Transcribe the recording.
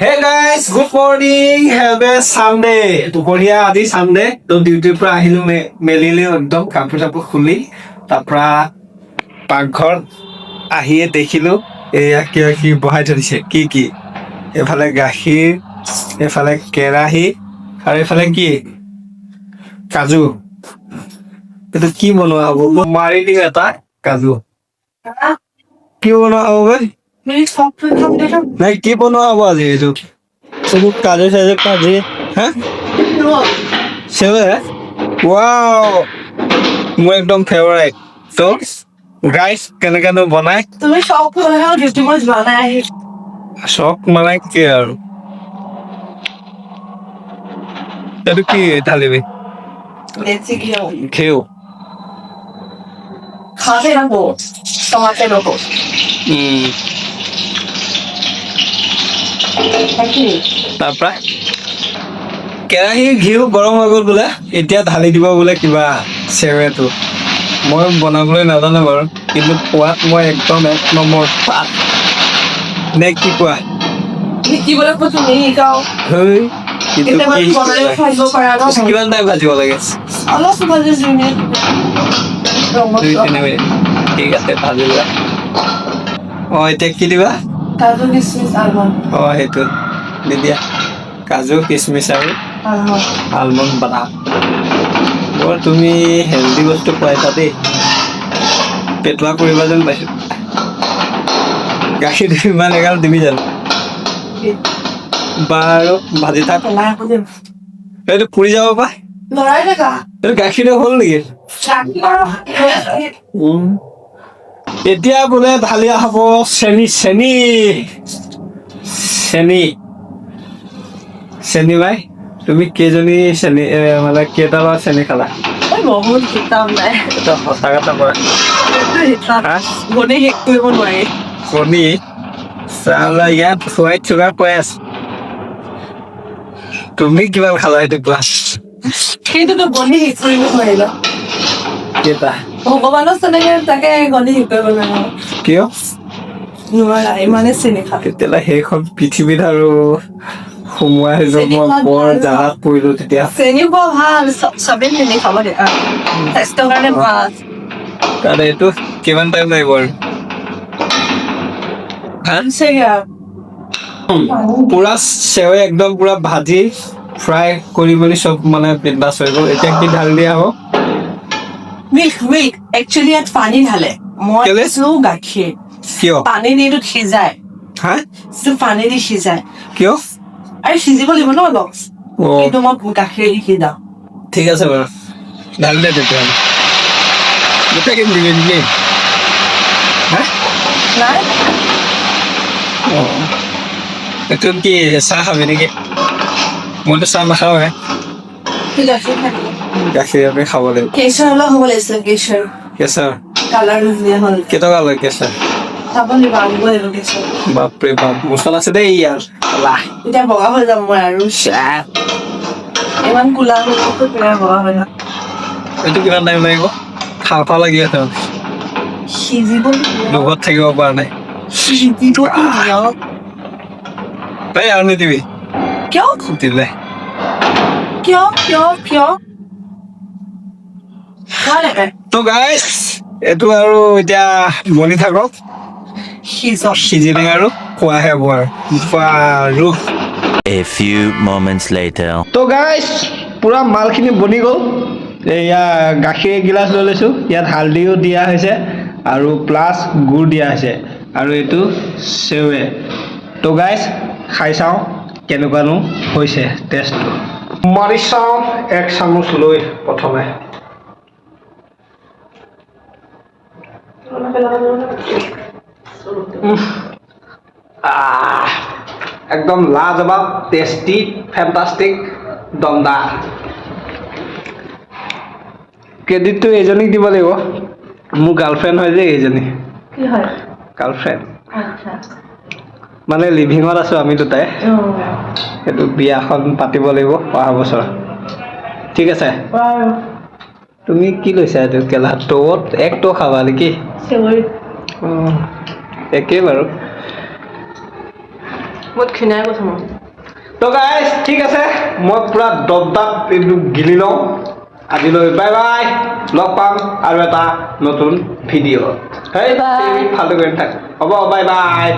Hey guys, good morning. Have a Sunday. দুপৰীয়া আজি Sunday. তো ডিউটিৰ পৰা আহিলো মেলিলে একদম কাপোৰ চাপোৰ খুলি তাৰপৰা পাকঘৰ আহিয়ে দেখিলো এয়া কিবা কি বহাই থৈছে কি এফালে গাখীৰ এফালে কেৰাহী আৰু এফালে কি কাজু এইটো কি বনোৱা হ'ব মাৰি দিম এটা কাজু কি বনোৱা হ'ব নাই কি বনোৱা হ'ব আজি এইটো সব কাজু সাজু কাজে হ্যাঁ সেবে ওয়াও মোৰ একদম ফেভাৰিট তো গাইস কেনেকেনো বনাই তুমি সব বনাও ডিউটিমজ বানাই শখ মানে কি আৰু এইটো কি ঢালিবি লেটসি ঘিও ঘিউ খাতে ৰাখবো টমাটো ৰাখবো তাৰপৰা কেৰাহী ঘিউ গৰম হৈ গ'ল বোলে এতিয়া ঢালি দিব বোলে কিবা চেৱেটো মই বনাবলৈ নাজানো বাৰু কিন্তু খোৱাত মই একদম এক নম্বৰ পাত নে কি কোৱা কি বলে তুমি গাও হেই কিন্তু এটা বাৰ বনালে খাইব পাৰা ন কিমান টাইম ভাজিব লাগে অলপ ভাজি জুনি 2-3 মিনিট ঠিক আছে ভাজিবা এতিয়া কি দিবা কাজু কিশমিশ আলমন্ড সেইটো দি দিয়া কাজু কিশমিশ আৰু আলমন্ড বাদাম তুমি হেল্ডি বস্তু খুৱাইছা দেই পেটুৱা কৰিবা যেন পাইছো গাখীৰ ইমান এগাল দিবি জানো বাৰু ভাজি থাক এইটো পুৰি যাব পা লৰাই থাকা এইটো গাখীৰ হ'ল নেকি এতিয়া বোলে ঢালি হ'ব চেনি বাই তুমি কেইজনী চেনি মানে কেইটা বা চেনি খালা বহুত কিতাপ নাই এটা সঁচা কথা কৰা গণে শেষ কৰিব নোৱাৰি কণী চালা ইয়াত হোৱাইট চুগাৰ কৈ আছে তুমি কিমান খালা এইটো কোৱা সেইটোতো গণে শেষ কৰিব নোৱাৰিলা কেইটা ভগৱানৰ চেনেকে তাকে গণে শেষ কৰিব নোৱাৰিলা কিয় নোৱাৰা ইমানে চেনি খা তেতিয়াহ'লে সেইখন পৃথিৱীত আৰু সোমোৱাই যাব মই বৰ জাগাত পৰিলো তেতিয়া চেনি খোৱা ভাল চবেই চেনি খাব দে স্বাস্থ্যৰ কাৰণে ভাল কাৰণ এইটো কিমান টাইম লাগিব আৰু পুৰা চেৱে একদম পুৰা ভাজি ফ্ৰাই কৰি মেলি চব মানে বিন্দাছ হৈ গ'ল এতিয়া কি ঢালি দিয়া হ'ব মিল্ক একচুৱেলি ইয়াত পানী ঢালে মই কেলে? দিছো গাখীৰ কিয় পানী দি এইটো সিজাই হা পানী দি সিজাই কিয় আৰু সিজিব লাগিব ন অলপ অ কিন্তু মই গাখীৰ দি সিজাওঁ ঠিক আছে বাৰু ঢালি দে তেতিয়াহ'লে গোটেই দিবি নেকি হা নাই এইটো কি চাহ খাবি নেকি মইতো চাহ নাখাওঁ হে গাখীৰ থাকিব গাখীৰ আমি খাব লাগিব কেশৰ অলপ হ'ব লাগিছিল কেশৰ কেঁচা কালাৰ ধুনীয়া হ'ল কেইটকা লয় কেঁচা খাব লাগিব আনিব লাগিব কেশৰ বাপৰে বাপ মছলা আছে দেই ইয়াৰ এতিয়া বগা হৈ যাম মই আৰু ইমান কোলা বগা হৈ যাম এইটো কিমান টাইম লাগিব খাওঁ লাগি আছে সিজিব লগত থাকিব পৰা নাই সিজিব তাই আৰু নিদিবি কিয় দিলে কিয় কিয় কিয় তো গাইছ এইটো আৰু এতিয়া বনি থাকক সিজিলে আৰু খোৱাহে হ'ব আৰু A few moments later. তো গাইছ পুৰা মালখিনি বনি গ'ল এয়া গাখীৰ এগিলাচ লৈ লৈছোঁ ইয়াত হালধিও দিয়া হৈছে আৰু প্লাছ গুড় দিয়া হৈছে আৰু এইটো চেৱে তো গাইছ খাই চাওঁ কেনেকুৱানো হৈছে টেষ্টটো মাৰি চাওঁ 1 চামুচ লৈ প্ৰথমে একদম লাজবাব টেষ্টি ফেণ্টাষ্টিক দমদাৰ ক্ৰেডিটটো এইজনীক দিব লাগিব মোৰ গাৰ্লফ্ৰেণ্ড হয় যে এইজনী কি হয় গাৰ্লফ্ৰেণ্ড আচ্ছা মানে লিভিঙত আছো আমি দুটাই সেইটো বিয়াখন পাতিব লাগিব অহা বছৰ ঠিক আছে তুমি কি লৈছা এইটো কেলা ট'ত এক টৌ খাবা নেকি একেই বাৰু বহুত খিনাই গৈছো মই তো গাইজ ঠিক আছে মই পুৰা দবদাব এইটো গিলি লওঁ আজিলৈ বাই বাই লগ পাম আৰু এটা নতুন ভিডিঅ' Bye bye. ফালতু কৰি থাক হ'ব বাই বাই